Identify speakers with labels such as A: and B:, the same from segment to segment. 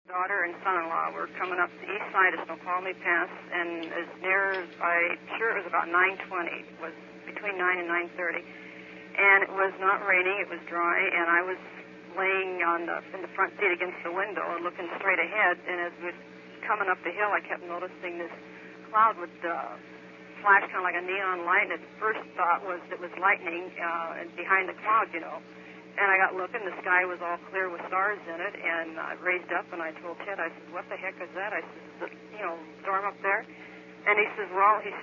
A: Daughter and son-in-law were coming up the east side of Snogualmic Pass, and as near as I'm sure it was about 9:20. It was between 9 and 9:30, and it was not raining. It was dry, and I was laying in the front seat against the window and looking straight ahead. And as we were coming up the hill, I kept noticing this cloud would flash kind of like a neon light. And the first thought was it was lightning, and behind the cloud, you know. And I got looking, the sky was all clear with stars in it, and I raised up and I told Ted, I said, what the heck is that? I said, is it, storm up there? And he says,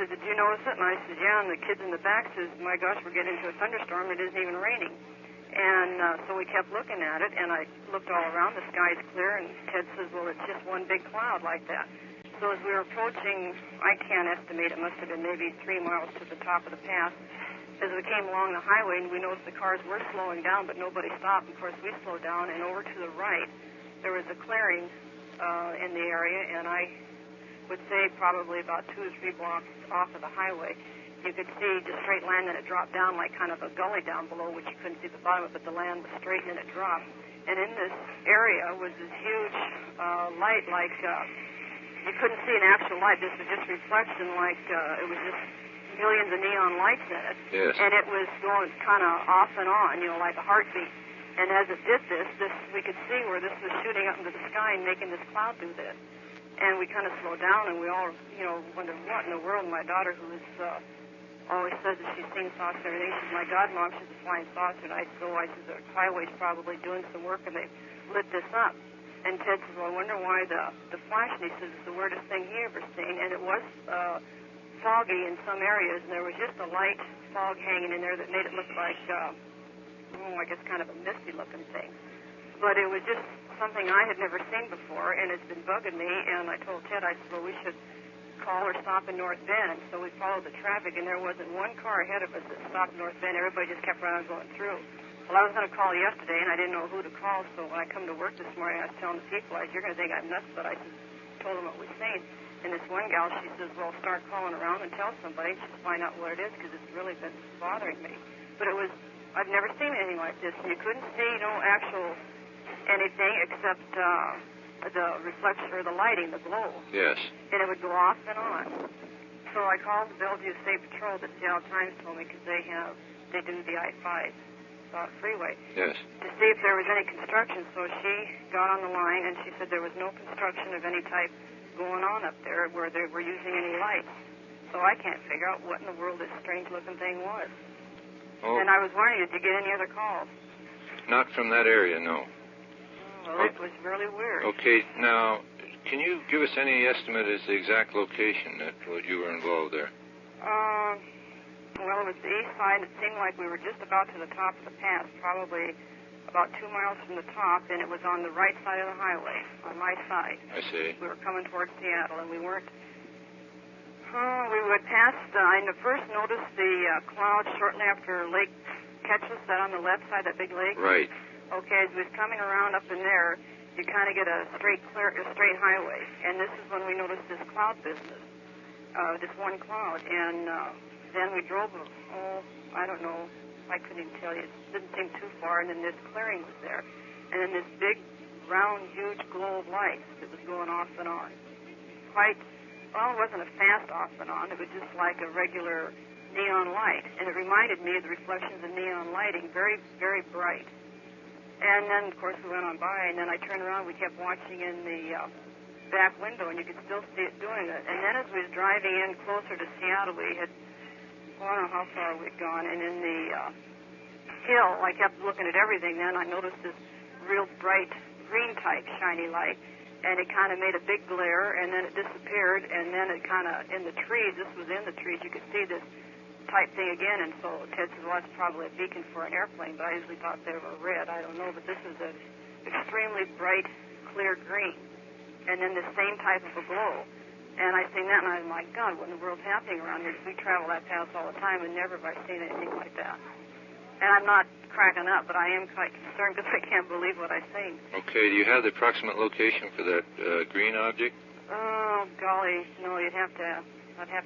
A: did you notice it? And I said, yeah, and the kids in the back says, my gosh, we're getting into a thunderstorm, it isn't even raining. And so we kept looking at it, and I looked all around, the sky's clear, and Ted says, well, it's just one big cloud like that. So as we were approaching, I can't estimate, it must have been maybe 3 miles to the top of the pass. As we came along the highway, and we noticed the cars were slowing down, but nobody stopped. Of course, we slowed down, and over to the right, there was a clearing in the area, and I would say probably about 2 or 3 blocks off of the highway. You could see just straight land, and it dropped down like kind of a gully down below, which you couldn't see the bottom of, but the land was straight, and it dropped. And in this area was this huge light, like you couldn't see an actual light. This was just reflection, like it was just millions of neon lights in it.
B: Yes.
A: And it was going kind of off and on, like a heartbeat. And as it did this, we could see where this was shooting up into the sky and making this cloud do this. And we kind of slowed down, and we all, wondered what in the world. My daughter, who always says that she's seen saucer and everything, she says, my God, Mom, she's a flying saucer. And I said, the highway's probably doing some work, and they lit this up. And Ted says, well, I wonder why the flash, and he says, it's the weirdest thing he ever seen. And it was foggy in some areas, and there was just a light fog hanging in there that made it look like, I guess kind of a misty-looking thing. But it was just something I had never seen before, and it's been bugging me, and I told Ted, I said, well, we should call or stop in North Bend. And so we followed the traffic, and there wasn't one car ahead of us that stopped in North Bend. Everybody just kept right on going through. Well, I was going to call yesterday, and I didn't know who to call, so when I come to work this morning, I was telling the people, you're going to think I'm nuts, but I just told them what we've seen. And this one gal, she says, well, start calling around and tell somebody just to find out what it is, because it's really been bothering me. But I've never seen anything like this. And you couldn't see no actual anything except the reflection or the lighting, the glow.
B: Yes.
A: And it would go off and on. So I called the Bellevue State Patrol that Seattle Times told me, because they do the I-5 freeway.
B: Yes.
A: To see if there was any construction. So she got on the line, and she said there was no construction of any type going on up there where they were using any lights. So I can't figure out what in the world this strange-looking thing was. Oh. And I was wondering, did you get any other calls?
B: Not from that area, no.
A: Well, it was really weird.
B: Okay, now, can you give us any estimate as the exact location that you were involved there?
A: Well, it was the east side. It seemed like we were just about to the top of the pass, probably about 2 miles from the top, and it was on the right side of the highway, on my side.
B: I see.
A: We were coming towards Seattle, and we weren't... we would pass... I first noticed the clouds shortly after Lake Ketchum, that on the left side, that big lake.
B: Right.
A: Okay, as we was coming around up in there, you kind of get a straight highway, and this is when we noticed this cloud business, this one cloud, and then we drove, I don't know, I couldn't even tell you. It didn't seem too far, and then this clearing was there. And then this big, round, huge glow of light that was going off and on. It wasn't a fast off and on. It was just like a regular neon light. And it reminded me of the reflections of neon lighting, very, very bright. And then, of course, we went on by, and then I turned around. We kept watching in the back window, and you could still see it doing it. And then as we was driving in closer to Seattle, we had... I don't know how far we'd gone, and in the hill, I kept looking at everything. Then I noticed this real bright green-type shiny light, and it kind of made a big glare, and then it disappeared, and then it kind of, in the trees, this was in the trees, you could see this type thing again, and so Ted said, well, it's probably a beacon for an airplane, but I usually thought they were red. I don't know, but this is an extremely bright, clear green, and then the same type of a glow. And I seen that, and I'm like, God, what in the world's happening around here? We travel that pass all the time, and never have I seen anything like that. And I'm not cracking up, but I am quite concerned because I can't believe what I've seen.
B: Okay, do you have the approximate location for that green object?
A: Oh, golly, no, I'd have to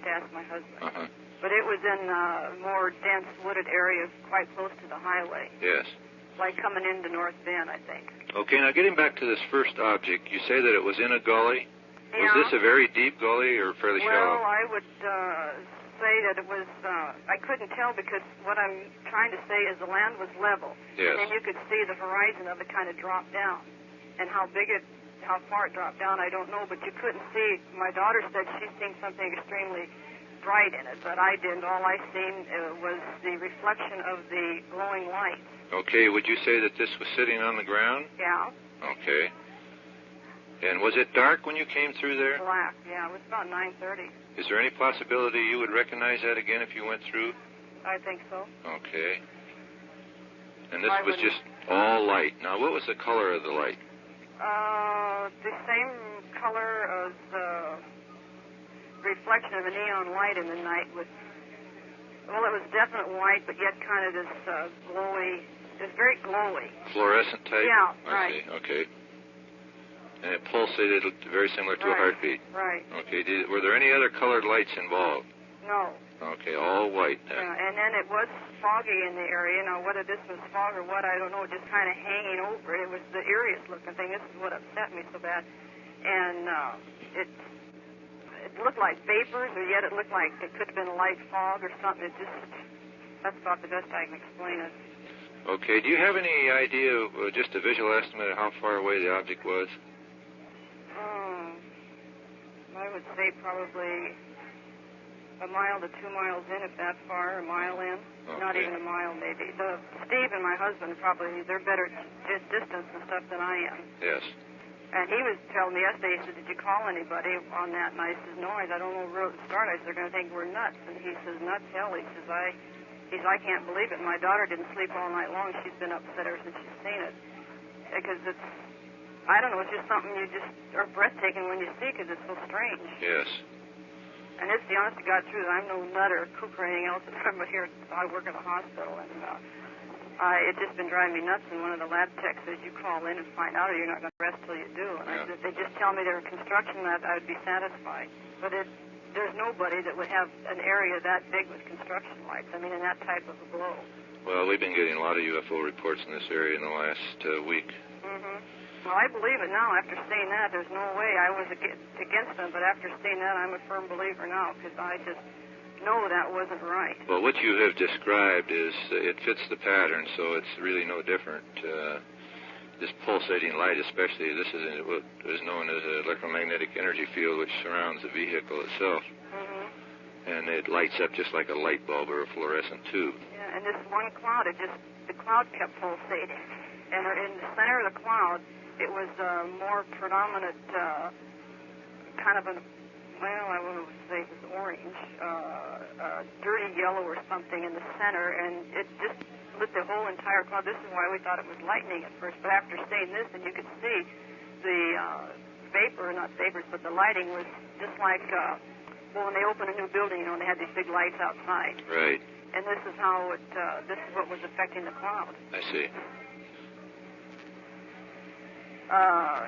A: ask my husband.
B: Uh-huh.
A: But it was in a more dense wooded area, quite close to the highway.
B: Yes.
A: like coming into North Bend, I think.
B: Okay, now getting back to this first object, you say that it was in a gully?
A: Yeah.
B: Was this a very deep gully or fairly shallow?
A: Well, I would say that it was, I couldn't tell because what I'm trying to say is the land was level.
B: Yes.
A: And then you could see the horizon of it kind of drop down. And how far it dropped down, I don't know, but you couldn't see. My daughter said she'd seen something extremely bright in it, but I didn't. All I seen was the reflection of the glowing light.
B: Okay, would you say that this was sitting on the ground?
A: Yeah.
B: Okay. And was it dark when you came through there?
A: Black, yeah. It was about 9:30.
B: Is there any possibility you would recognize that again if you went through?
A: I think so.
B: Okay. And this was just all light. Now, what was the color of the light?
A: The same color as the reflection of a neon light in the night was, well, it was definite white, but yet kind of this glowy, it's very glowy.
B: Fluorescent type?
A: Yeah,
B: I
A: right.
B: see, okay. And it pulsated very similar to a heartbeat?
A: Right.
B: Okay, were there any other colored lights involved?
A: No.
B: Okay, all white then.
A: Yeah, and then it was foggy in the area. Now, whether this was fog or what, I don't know, just kind of hanging over it. It was the eeriest looking thing. This is what upset me so bad. And it looked like vapors, or yet it looked like it could have been a light fog or something. That's about the best I can explain it.
B: Okay, do you have any idea, just a visual estimate of how far away the object was?
A: I would say probably a mile to 2 miles in, if that far, a mile in.
B: Okay.
A: Not even a mile, maybe. Steve and my husband probably, they're better at distance and stuff than I am.
B: Yes.
A: And he was telling me yesterday, he said, did you call anybody on that? And I said, no, I don't know where to start. I said, they're going to think we're nuts. And he says, nuts, hell. He says, I can't believe it. My daughter didn't sleep all night long. She's been upset ever since she's seen it. Because it's, I don't know, it's just something you just are breathtaking when you see because it's so strange.
B: Yes.
A: And it's the honest to God truth. I'm no nut or kook or anything else. But here, I work in a hospital, and it's just been driving me nuts. And one of the lab techs says, you call in and find out, or you're not going to rest till you do. And I said, they just tell me they're a construction lab, I would be satisfied. But there's nobody that would have an area that big with construction lights. I mean, in that type of a glow.
B: Well, we've been getting a lot of UFO reports in this area in the last week.
A: Mm-hmm. Well, I believe it now. After seeing that, there's no way I was against them, but after seeing that, I'm a firm believer now, because I just know that wasn't right.
B: Well, what you have described is, it fits the pattern, so it's really no different. This pulsating light, especially, this is what is known as an electromagnetic energy field, which surrounds the vehicle itself.
A: Mm-hmm.
B: And it lights up just like a light bulb or a fluorescent tube.
A: Yeah, and this one cloud, the cloud kept pulsating. And in the center of the cloud, it was a more predominant kind of I want to say it was orange, dirty yellow or something in the center, and it just lit the whole entire cloud. This is why we thought it was lightning at first, but after seeing this, and you could see the not vapors, but the lighting was just like, when they open a new building, they have these big lights outside.
B: Right.
A: And this is how this is what was affecting the cloud.
B: I see.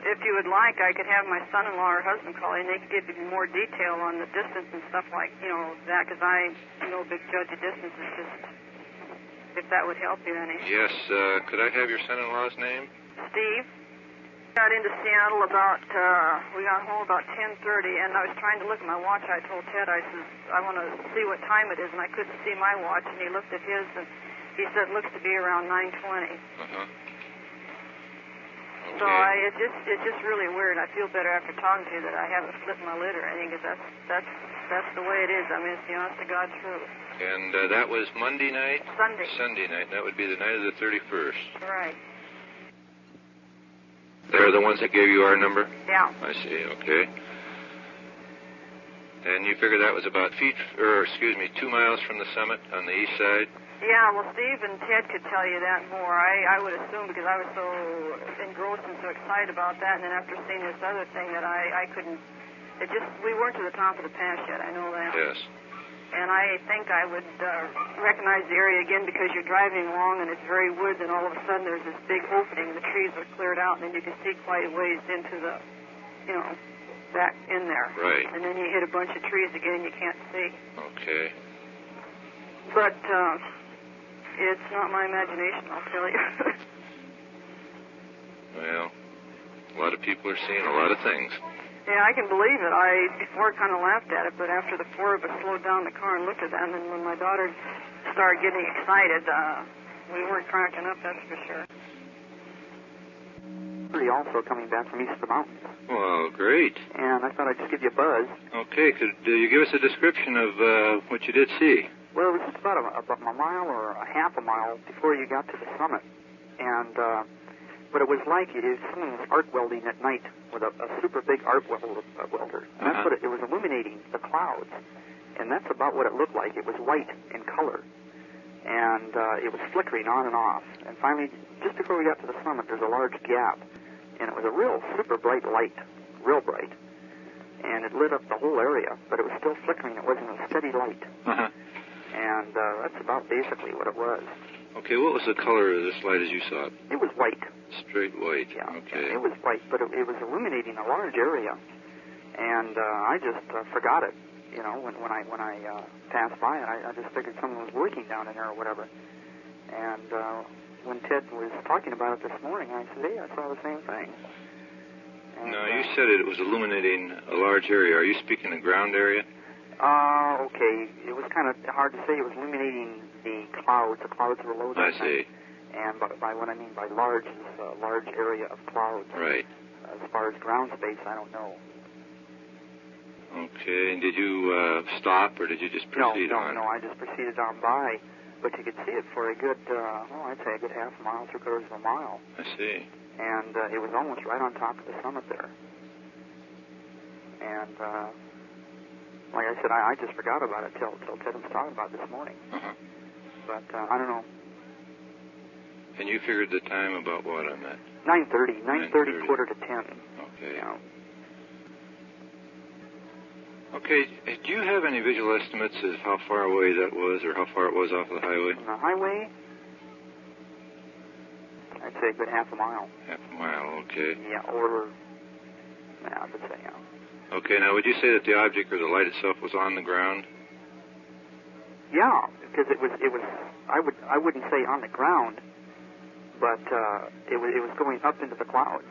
A: If you would like, I could have my son-in-law or husband call in. They could give you more detail on the distance and stuff like, that, because I'm no big judge of distance. It's just, if that would help you any.
B: Yes, could I have your son-in-law's name?
A: Steve. Got into Seattle we got home about 10:30, and I was trying to look at my watch. I told Ted, I said, I want to see what time it is, and I couldn't see my watch, and he looked at his, and he said it looks to be around 9:20.
B: Uh-huh.
A: So it's just really weird. I feel better after talking to you that I haven't flipped my lid or anything, because that's the way it is. I mean, it's the honest to God truth.
B: And that was Monday night?
A: Sunday.
B: Sunday night. That would be the night of the 31st.
A: Right.
B: They're the ones that gave you our number?
A: Yeah.
B: I see, okay. And you figure that was about 2 miles from the summit on the east side?
A: Yeah, well, Steve and Ted could tell you that more. I would assume, because I was so engrossed and so excited about that, and then after seeing this other thing that I couldn't, we weren't to the top of the pass yet, I know that.
B: Yes.
A: And I think I would recognize the area again, because you're driving along and it's very woods, and all of a sudden there's this big opening, the trees are cleared out, and then you can see quite a ways into the, back in there.
B: Right.
A: And then you hit a bunch of trees again, you can't see.
B: Okay.
A: But it's not my imagination, I'll tell you.
B: Well, a lot of people are seeing a lot of things.
A: Yeah, I can believe it. I before kind of laughed at it, but after the four of us slowed down the car and looked at them, and when my daughter started getting excited, we weren't cracking up, that's for sure.
C: Also coming back from east of the mountains.
B: Well, great.
C: And I thought I'd just give you a buzz.
B: Okay, could you give us a description of what you did see?
C: Well, it was just about a mile or a half a mile before you got to the summit. And what it was like is someone was arc welding at night with a super big arc welder. And that's what it was, illuminating the clouds. And that's about what it looked like. It was white in color. And it was flickering on and off. And finally, just before we got to the summit, there's a large gap. And it was a real super bright light, real bright. And it lit up the whole area, but it was still flickering. It wasn't a steady light. And that's about basically what it was.
B: Okay, what was the color of this light as you saw it?
C: It was white.
B: Straight white.
C: Yeah,
B: okay.
C: Yeah, it was white, but it was illuminating a large area. And I just forgot it, you know, when I passed by it. I just figured someone was working down in there or whatever. And when Ted was talking about it this morning, I said, hey, I saw the same thing. And,
B: no, you said it was illuminating a large area. Are you speaking the ground area?
C: Okay. It was kind of hard to say. It was illuminating the clouds. The clouds were low that
B: I see.
C: night. And by what I mean by large is a large area of clouds.
B: Right.
C: As far as ground space, I don't know.
B: Okay. And did you stop, or did you just proceed on?
C: No, I just proceeded on by. But you could see it for a good, I'd say a good half a mile, 3/4 of a mile.
B: I see.
C: And it was almost right on top of the summit there. And like I said, I just forgot about it till Ted was talking about it this morning. But I don't know.
B: And you figured the time about what on that?
C: 9:30, 9:30, 9:45.
B: Okay.
C: Yeah.
B: Okay, do you have any visual estimates of how far away that was, or how far it was off of the highway?
C: On the highway, I'd say a good half a mile.
B: Half a mile, okay.
C: Yeah, I would say, yeah.
B: Okay, now would you say that the object or the light itself was on the ground?
C: Yeah, because it was. I wouldn't say on the ground, but it was going up into the clouds.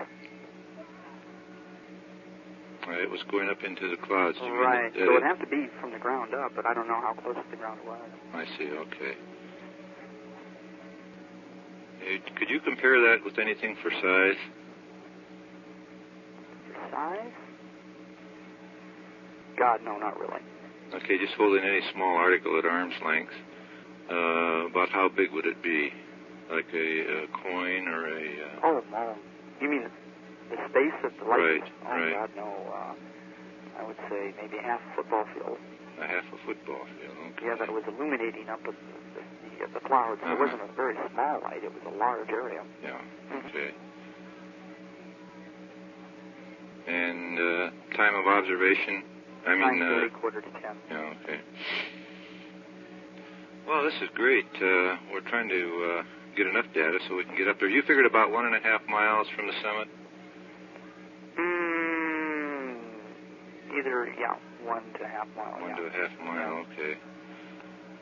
B: It was going up into the clouds. You
C: right.
B: mean
C: So it'd have to be from the ground up, but I don't know how close to the ground it was.
B: I see. Okay. Could you compare that with anything for size?
C: For size? God, no, not really.
B: Okay, just holding any small article at arm's length. About how big would it be? Like a coin or a...
C: Oh, you mean the space of the light?
B: Right,
C: oh,
B: right.
C: God, no. I would say maybe half a football field.
B: A half a football field, okay.
C: Yeah, that it was illuminating up the clouds. It wasn't a very small light. It was a large area.
B: Yeah, okay. And time of observation? I mean...
C: 9:30, 9:45.
B: Yeah, okay. Well, this is great. We're trying to get enough data so we can get up there. You figured about 1.5 miles from the summit?
C: Either, 1 to a half mile.
B: 1 to a half mile, okay.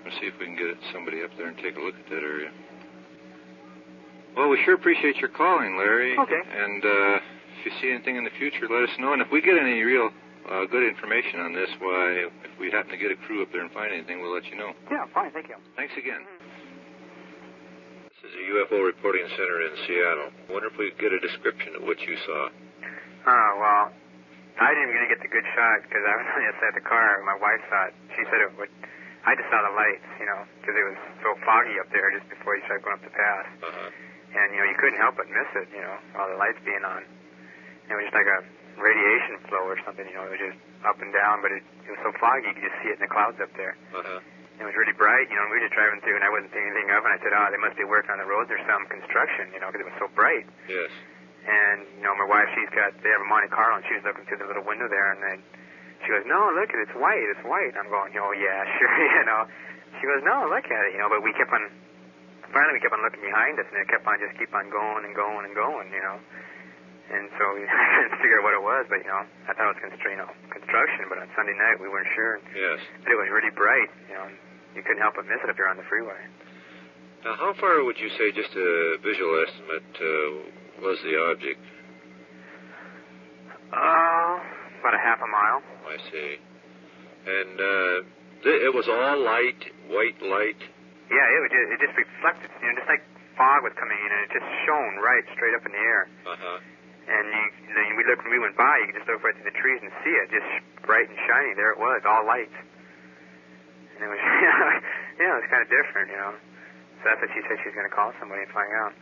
B: Let's see if we can get somebody up there and take a look at that area. Well, we sure appreciate your calling, Larry.
C: Okay.
B: And if you see anything in the future, let us know. And if we get any real good information on this, why, if we happen to get a crew up there and find anything, we'll let you know.
C: Yeah, fine, thank you.
B: Thanks again. This is a UFO reporting center in Seattle. I wonder if we could get a description of what you saw.
D: Well, I didn't even get the good shot because I was inside the car. My wife saw it. She said it would. I just saw the lights, because it was so foggy up there just before you started going up the pass. And, you couldn't help but miss it, all the lights being on. It was just like a radiation flow or something, it was just up and down, but it was so foggy you could just see it in the clouds up there. It was really bright, we were just driving through and I wasn't seeing anything of it. And I said, they must be working on the roads or some construction, because it was so bright.
B: Yes.
D: And, my wife, they have a Monte Carlo, and she was looking through the little window there, and then she goes, no, look at it, it's white. I'm going, oh, yeah, sure, She goes, no, look at it, but finally we kept on looking behind us, and it kept on going and going and going, And so we couldn't figure out what it was, but, I thought it was construction, but on Sunday night we weren't sure.
B: Yes.
D: But it was really bright, you couldn't help but miss it if you're on the freeway.
B: Now, how far would you say, just a visual estimate, was the object?
D: About a half a mile.
B: I see. And it was all light, white light?
D: Yeah, it just reflected, just like fog was coming in, and it just shone right straight up in the air.
B: Uh-huh.
D: And when we went by, you could just look right through the trees and see it, just bright and shiny. There it was, all light. And it was, it was kind of different, So that's what she said she was going to call somebody and find out.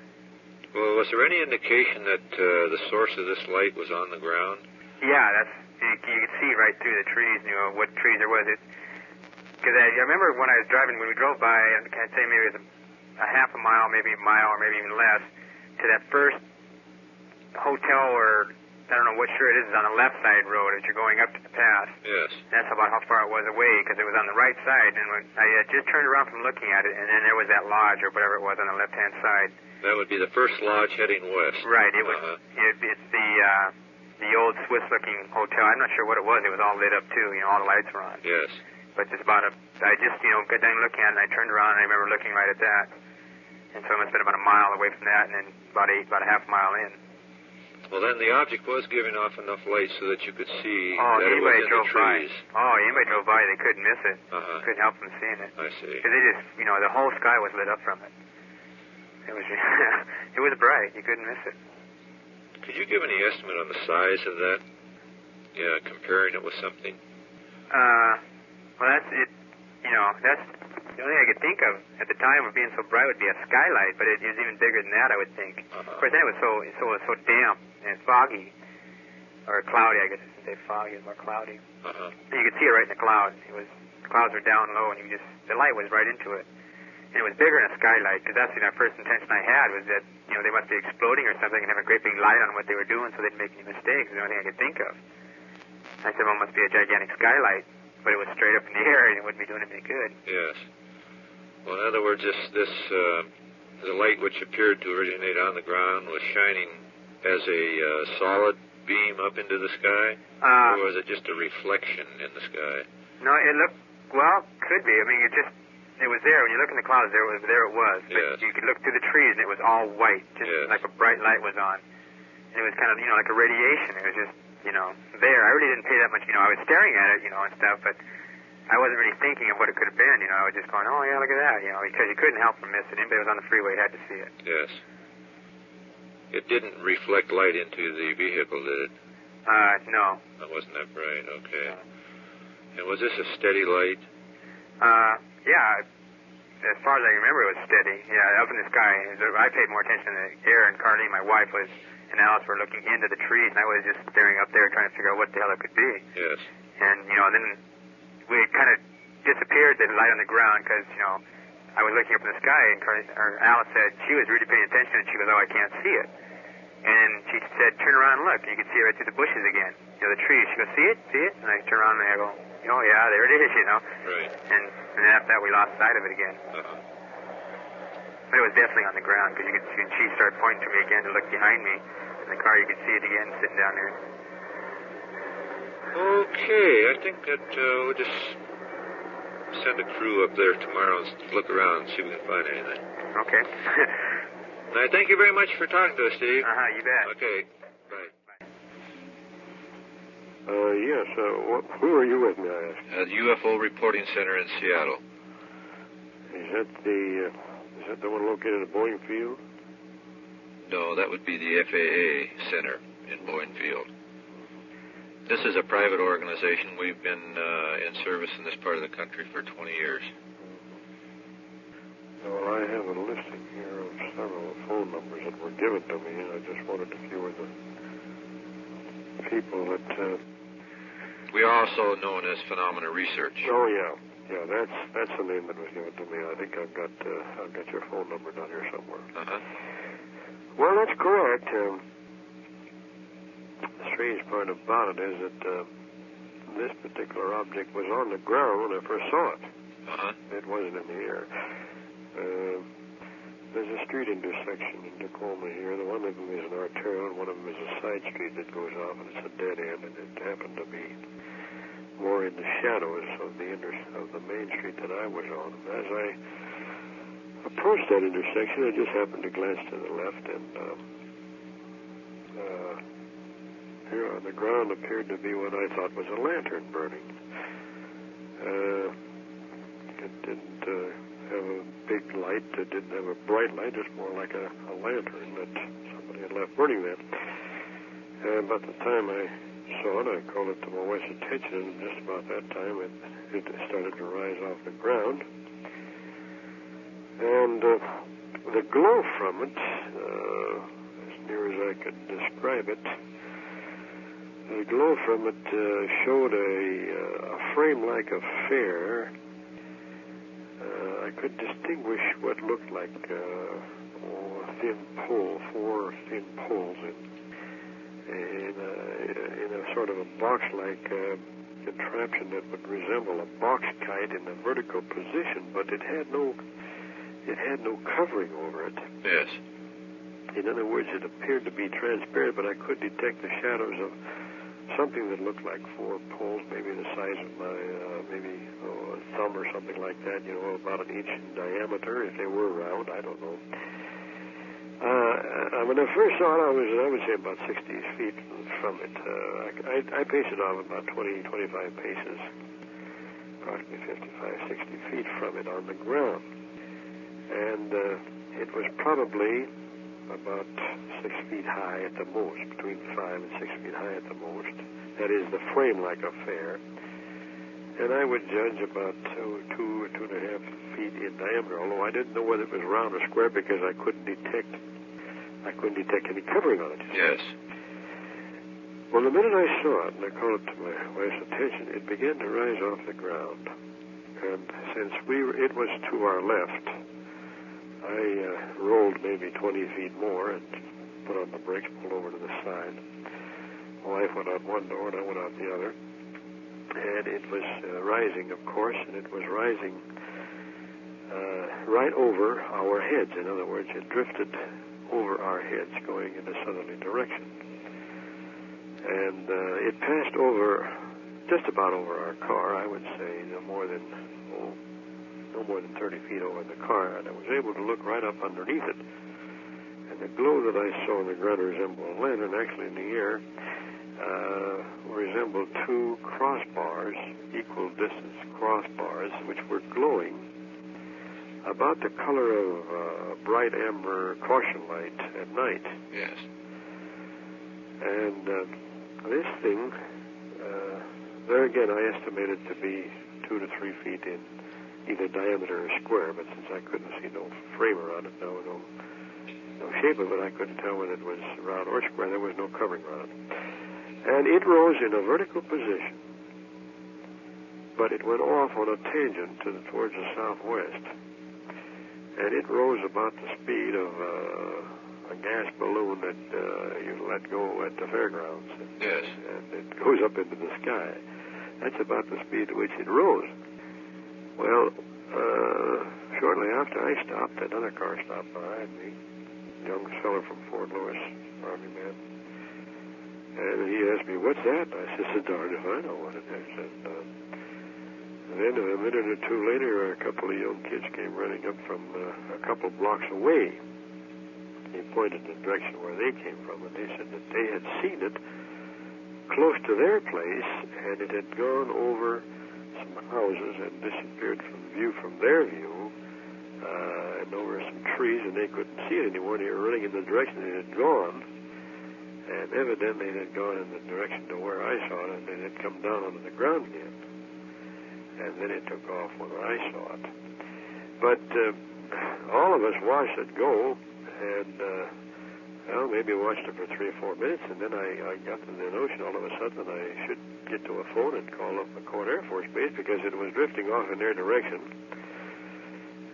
B: Well, was there any indication that the source of this light was on the ground?
D: Yeah, you could see right through the trees, what trees there was. Because I remember when I was driving, when we drove by, I'd say maybe it was a half a mile, maybe a mile, or maybe even less, to that first hotel, or I don't know what sure it is on the left side road as you're going up to the pass.
B: Yes.
D: That's about how far it was away, because it was on the right side, and when I just turned around from looking at it, and then there was that lodge or whatever it was on the left-hand side.
B: That would be the first lodge heading west.
D: Right. It was. It's the old Swiss-looking hotel. I'm not sure what it was. It was all lit up too. All the lights were on.
B: Yes.
D: But it's about I just got done looking at it, and I turned around, and I remember looking right at that. And so it must have been about a mile away from that, and then about a half mile in.
B: Well, then the object was giving off enough light so that you could see that it was in the trees.
D: Anybody drove by, they couldn't miss it.
B: Uh-huh.
D: Couldn't help from seeing it.
B: I see.
D: Because the whole sky was lit up from it. It was, it was bright. You couldn't miss it.
B: Could you give any estimate on the size of that? Yeah, comparing it with something.
D: Well, that's it. That's the only thing I could think of at the time of being so bright would be a skylight, but it was even bigger than that, I would think.
B: Uh-huh.
D: Of course, then it was so damp and foggy, or cloudy. I guess I shouldn't say foggy; it was more cloudy.
B: Uh-huh.
D: And you could see it right in the clouds. The clouds were down low, and the light was right into it. And it was bigger than a skylight, because that's the first intention I had was that they must be exploding or something and have a great big light on what they were doing, so they didn't make any mistakes. The only thing I could think of. I said, well, it must be a gigantic skylight. But it was straight up in the air, and it wouldn't be doing any good.
B: Yes. Well, in other words, the light which appeared to originate on the ground was shining as a solid beam up into the sky? Or was it just a reflection in the sky?
D: No, it looked, could be. I mean, it was there. When you look in the clouds, there it was. But
B: yes.
D: You could look through the trees, and it was all white, just like a bright light was on. And it was kind of, like a radiation. It was just, there. I really didn't pay that much, I was staring at it, and stuff, but I wasn't really thinking of what it could have been, I was just going, oh, yeah, look at that, because you couldn't help from missing. Anybody who was on the freeway had to see it.
B: Yes. It didn't reflect light into the vehicle, did it?
D: No.
B: It wasn't that bright, okay. And was this a steady light?
D: Yeah. As far as I remember, it was steady. Yeah, up in the sky. I paid more attention to the air, and Carly, my wife, and Alice were looking into the trees, and I was just staring up there trying to figure out what the hell it could be.
B: Yes.
D: And, then we kind of disappeared, the light on the ground, because, I was looking up in the sky, and Alice said she was really paying attention, and she goes, oh, I can't see it. And she said, turn around and look, and you can see it right through the bushes again. The trees. She goes, see it? See it? And I turn around, and I go, oh, yeah, there it is,
B: Right.
D: And then after that, we lost sight of it again.
B: Uh-huh.
D: But it was definitely on the ground, because you could see, she started pointing to me again to look behind me. In the car, you could see it again sitting down there.
B: Okay, I think that we'll just send a crew up there tomorrow and look around and see if we can find anything.
D: Okay.
B: All right, thank you very much for talking to us, Steve.
D: You bet.
B: Okay, bye.
E: Yes, who are you with, may I ask?
B: The UFO Reporting Center in Seattle.
E: Is that the one located at Boeing Field?
B: No, that would be the FAA Center in Boeing Field. This is a private organization. We've been in service in this part of the country for 20 years.
E: Well, I have a listing here of several phone numbers that were given to me, and I just wondered if you were the people that...
B: We are also known as Phenomena Research.
E: Oh, yeah. Yeah, that's the name that was given to me. I think I've got your phone number down here somewhere.
B: Uh-huh.
E: Well, that's correct. The strange part about it is that this particular object was on the ground when I first saw it.
B: Uh-huh.
E: It wasn't in the air. There's a street intersection in Tacoma here. One of them is an arterial, and one of them is a side street that goes off, and it's a dead end, and it happened to be more in the shadows of the main street that I was on. As I approached that intersection, I just happened to glance to the left, and here on the ground appeared to be what I thought was a lantern burning. It didn't have a big light. It didn't have a bright light. It's more like a lantern that somebody had left burning there. About the time I saw it, I called it to my wife's attention, and just about that time it started to rise off the ground. And the glow from it, as near as I could describe it, the glow from it showed a frame-like affair. I could distinguish what looked like a thin pole, 4 thin poles in a sort of a box-like contraption that would resemble a box kite in a vertical position, but it had no covering over it.
B: Yes.
E: In other words, it appeared to be transparent, but I could detect the shadows of something that looked like 4 poles, maybe the size of my a thumb or something like that, about an inch in diameter, if they were round, I don't know. When I first saw it, I would say about 60 feet from it. I paced it off about 20, 25 paces, approximately 55, 60 feet from it on the ground. And it was probably about 6 feet high at the most, between 5 and 6 feet high at the most. That is the frame-like affair. And I would judge about 2.5 feet in diameter, although I didn't know whether it was round or square because I couldn't detect any covering on it.
B: Yes.
E: Well, the minute I saw it, and I called it to my wife's attention, it began to rise off the ground. And since it was to our left, I rolled maybe 20 feet more and put on the brakes, pulled over to the side. My wife went out one door and I went out the other. And it was rising, of course, and it was rising right over our heads. In other words, it drifted over our heads going in a southerly direction. And it passed over, just about over our car, I would say, no more than 30 feet over the car, and I was able to look right up underneath it. And the glow that I saw on the ground resembled a lantern, actually in the air, resembled 2 crossbars, equal distance crossbars, which were glowing about the color of bright amber caution light at night.
B: Yes.
E: And this thing, there again, I estimated to be 2 to 3 feet in either diameter or square, but since I couldn't see no frame around it, no shape of it, I couldn't tell whether it was round or square. There was no covering around it. And it rose in a vertical position, but it went off on a tangent towards the southwest. And it rose about the speed of a gas balloon that you let go at the fairgrounds.
B: Yes.
E: And it goes up into the sky. That's about the speed at which it rose. Well, shortly after I stopped, another car stopped behind me, a young fellow from Fort Lewis, Army man. And he asked me, "What's that?" I said, "Darn if I know what it is." And then a minute or two later, a couple of young kids came running up from a couple blocks away. He pointed in the direction where they came from, and they said that they had seen it close to their place, and it had gone over some houses and disappeared from view from their view, and over some trees, and they couldn't see it anymore. They were running in the direction it had gone. And evidently it had gone in the direction to where I saw it, and then it had come down onto the ground again. And then it took off when I saw it. But all of us watched it go, and maybe watched it for 3 or 4 minutes, and then I got to the notion all of a sudden that I should get to a phone and call up McCord Air Force Base, because it was drifting off in their direction,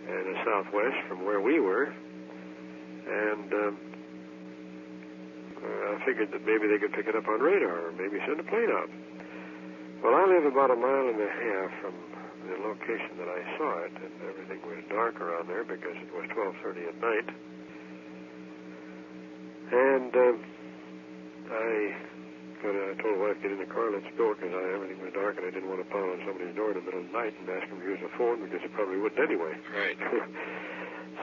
E: in the southwest from where we were. And I figured that maybe they could pick it up on radar, or maybe send a plane out. Well, I live about 1.5 miles from the location that I saw it, and everything was dark around there because it was 12:30 at night. And I told my wife, "Get in the car, let's go," because everything was dark and I didn't want to pound on somebody's door in the middle of the night and ask them to use the phone, because they probably wouldn't anyway.
B: Right.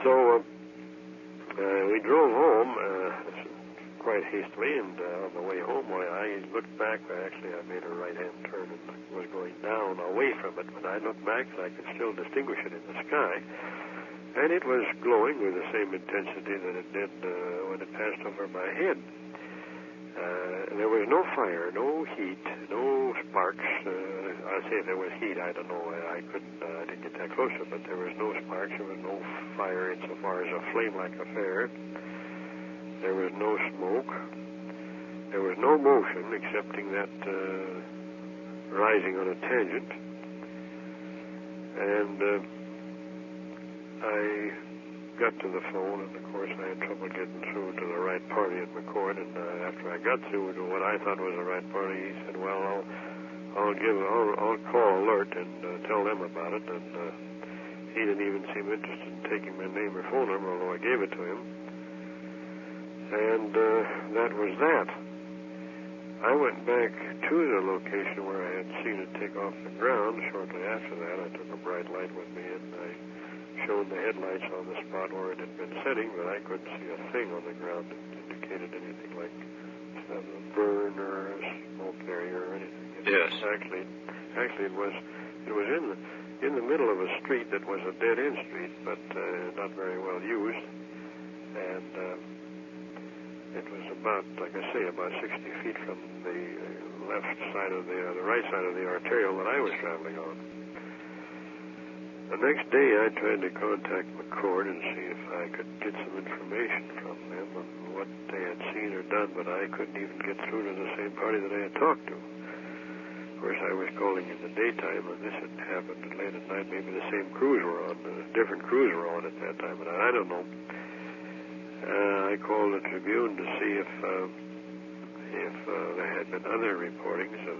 E: So we drove home. quite hastily, and on the way home, I looked back. Actually, I made a right-hand turn and was going down away from it. When I looked back, I could still distinguish it in the sky, and it was glowing with the same intensity that it did when it passed over my head. There was no fire, no heat, no sparks. I'd say if there was heat, I don't know. I didn't get that closer, but there was no sparks. There was no fire insofar as a flame-like affair. There was no smoke. There was no motion, excepting that rising on a tangent. And I got to the phone, and of course I had trouble getting through to the right party at McCord. And after I got through to what I thought was the right party, he said, "Well, I'll call Alert and tell them about it." And he didn't even seem interested in taking my name or phone number, although I gave it to him. And that was that. I went back to the location where I had seen it take off the ground. Shortly after that, I took a bright light with me, and I shone the headlights on the spot where it had been setting, but I couldn't see a thing on the ground that indicated anything like a burn or a smoke area or anything.
B: Yes.
E: Actually, it was in the middle of a street that was a dead-end street, but not very well used, and it was about, like I say, about 60 feet from the left side of the right side of the arterial that I was traveling on. The next day, I tried to contact McCord and see if I could get some information from them on what they had seen or done, but I couldn't even get through to the same party that I had talked to. Of course, I was calling in the daytime, and this had happened late at night. Maybe the same crews were on, different crews were on at that time, but I don't know. I called the Tribune to see if there had been other reportings of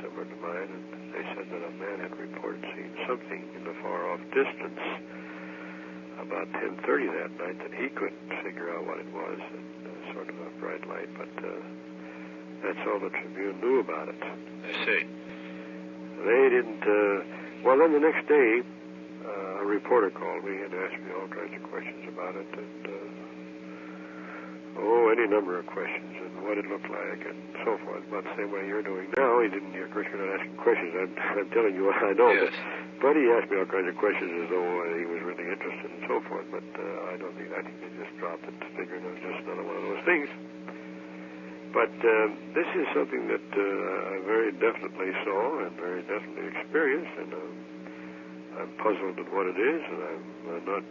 E: similar to mine, and they said that a man had reported seeing something in the far-off distance about 10:30 that night that he couldn't figure out what it was, and sort of a bright light, but that's all the Tribune knew about it.
B: I see.
E: They didn't, well, then the next day, a reporter called me and asked me all kinds of questions about it, and any number of questions, and what it looked like, and so forth, about the same way you're doing now. He didn't, of course, you're not asking questions. I'm telling you what I know.
B: Yes.
E: But he asked me all kinds of questions as though he was really interested and so forth, but I think they just dropped it, figuring it was just another one of those things. But this is something that I very definitely saw and very definitely experienced, and I'm puzzled at what it is, and I'm not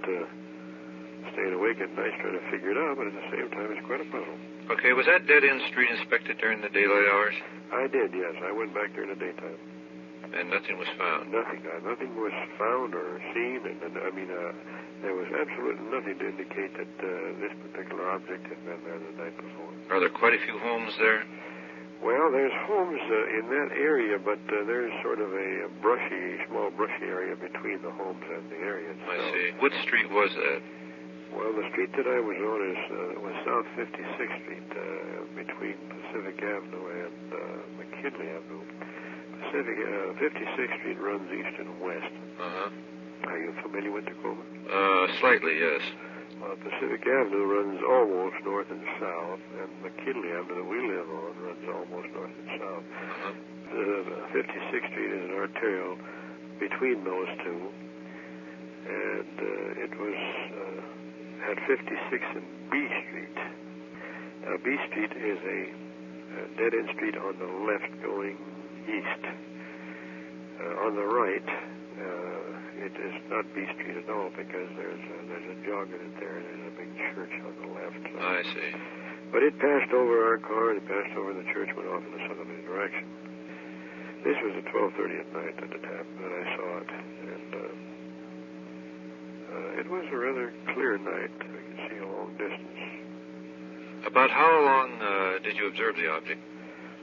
E: staying awake at night trying to figure it out, but at the same time, it's quite a puzzle.
B: Okay, was that dead-end street inspected during the daylight hours?
E: I did, yes. I went back during the daytime.
B: And nothing was found?
E: Nothing. Nothing was found or seen, and there was absolutely nothing to indicate that this particular object had been there the night before.
B: Are there quite a few homes there?
E: Well, there's homes in that area, but there's sort of a small brushy area between the homes and the area itself.
B: I see. What street was that?
E: Well, the street that I was on was South 56th Street, between Pacific Avenue and McKinley Avenue. 56th Street runs east and west.
B: Uh-huh.
E: Are you familiar with Tacoma?
B: Slightly, yes.
E: Pacific Avenue runs almost north and south, and McKinley Avenue that we live on runs almost north and south.
B: Uh-huh.
E: 56th Street is an arterial between those two, and it was at 56th and B Street. Now, B Street is a dead-end street on the left going east. On the right, it is not B Street at all because there's a jog in it there. There's a big church on the left. So.
B: I see.
E: But it passed over our car, and it passed over the church, went off in a southerly direction. This was at 12:30 at night that it happened, that I saw it. And it was a rather clear night. I could see a long distance.
B: About how long did you observe the object?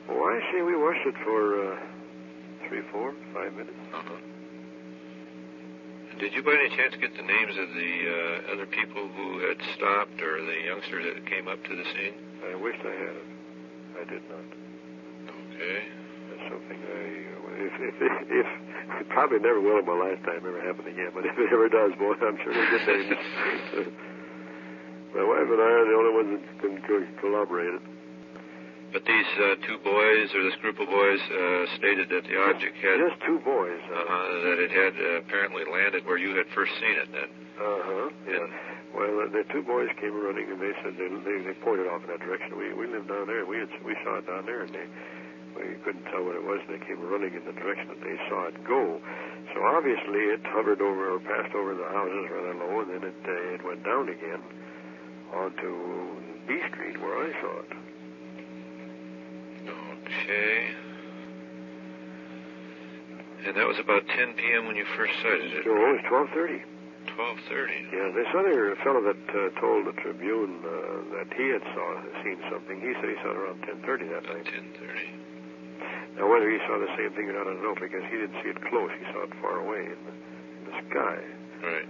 E: Oh, I see. We watched it for 3, 4, 5 minutes.
B: Uh-huh. Did you by any chance get the names of the other people who had stopped or the youngsters that came up to the scene?
E: I wished I had it. I did not.
B: Okay.
E: That's something if it probably never will in my lifetime ever happen again, but if it ever does, boy, I'm sure we'll get names. My wife and I are the only ones that can corroborate it.
B: But these two boys, or this group of boys, stated that the object had...
E: Just two boys.
B: That it had apparently landed where you had first seen it then.
E: Yeah. Well, the two boys came running, and they said they pointed off in that direction. We lived down there. We saw it down there, and we couldn't tell what it was, and they came running in the direction that they saw it go. So obviously it hovered over or passed over the houses rather low, and then it went down again onto B Street where I saw it.
B: Okay. And that was about 10 p.m. when you first sighted it?
E: No, it was 12:30.
B: 12:30.
E: Yeah, this other fellow that told the Tribune that he had seen something, he said he saw it around 10:30 that night.
B: 10:30.
E: Now, whether he saw the same thing or not, I don't know, because he didn't see it close. He saw it far away in the sky.
B: Right.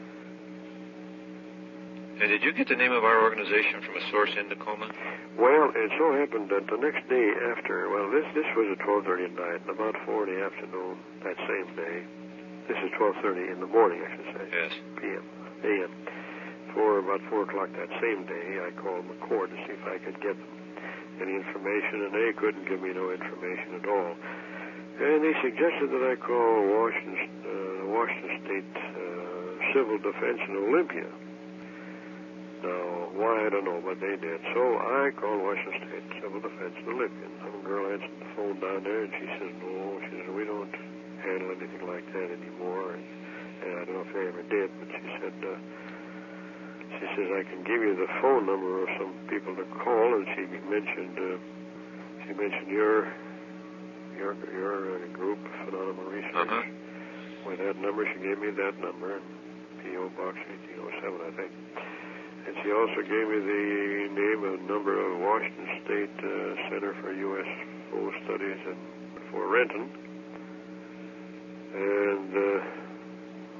B: And did you get the name of our organization from a source in Tacoma?
E: Well, it so happened that the next day after, well, this was at 12:30 at night, and about 4 in the afternoon that same day. This is 12:30 in the morning, I should say.
B: Yes.
E: A.M. About 4 o'clock that same day, I called McCord to see if I could get them any information, and they couldn't give me no information at all. And they suggested that I call Washington State Civil Defense in Olympia. Now, why, I don't know, but they did. So I called Washington State Civil Defense in Olympia. Some girl answered the phone down there, and she says, no, she says, we don't handle anything like that anymore. And I don't know if they ever did, but she said, I can give you the phone number of some people to call, and she mentioned your group, Phenomenal Research. With that number, she gave me that number, P.O. Box 1807, I think. And she also gave me the name and number of Washington State Center for UFO Studies for Renton, and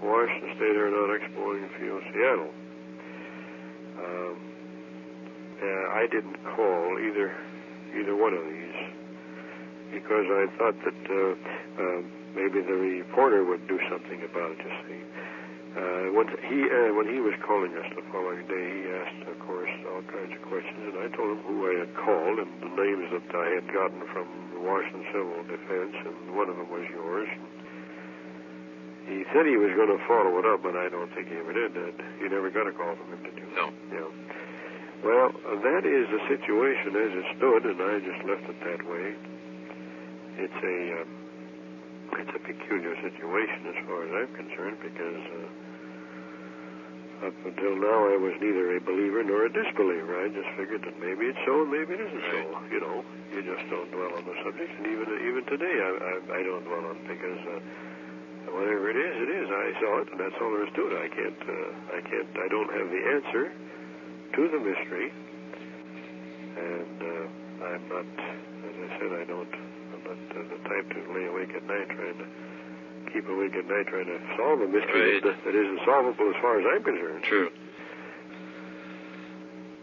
E: Washington State Aeronautics Boeing Field, Seattle. I didn't call either one of these because I thought that maybe the reporter would do something about it, you see. When he was calling us the following day, he asked, of course, all kinds of questions, and I told him who I had called and the names that I had gotten from the Washington Civil Defense, and one of them was yours. He said he was going to follow it up, but I don't think he ever did. You never got a call from him, did you?
B: No.
E: Yeah. Well, that is the situation as it stood, and I just left it that way. It's a peculiar situation as far as I'm concerned, because up until now I was neither a believer nor a disbeliever. I just figured that maybe it's so and maybe it isn't so. You know, you just don't dwell on the subject, and even today I don't dwell on it, because whatever it is, it is. I saw it, and that's all there is to it. I don't have the answer to the mystery, and I'm not, as I said, I'm not the type to lay awake at night trying to solve a mystery that isn't solvable as far as I'm concerned.
B: True.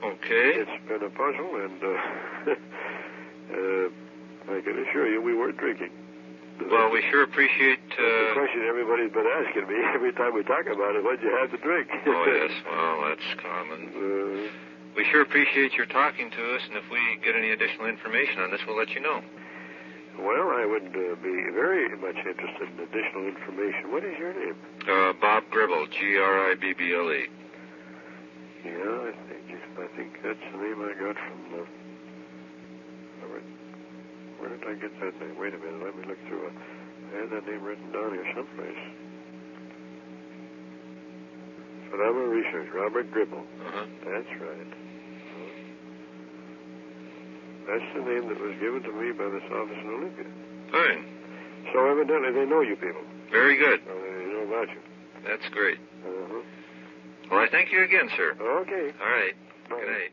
B: Okay.
E: It's been a puzzle, and I can assure you we weren't drinking.
B: Well, we sure appreciate...
E: the question everybody's been asking me every time we talk about it, what'd you have to drink?
B: Oh, yes. Well, that's common. We sure appreciate your talking to us, and if we get any additional information on this, we'll let you know.
E: Well, I would be very much interested in additional information. What is your name?
B: Bob Gribble, Gribble.
E: Yeah, I think that's the name I got from... Where did I get that name? Wait a minute, let me look through it. I had that name written down here someplace. Phenomenal Research, Robert Gribble. That's right. That's the name that was given to me by this office in Olympia.
B: Fine.
E: So evidently they know you people.
B: Very good.
E: Well, they know about you.
B: That's great. Well, I thank you again, sir.
E: Okay.
B: All right.
E: Bye.
B: Good night.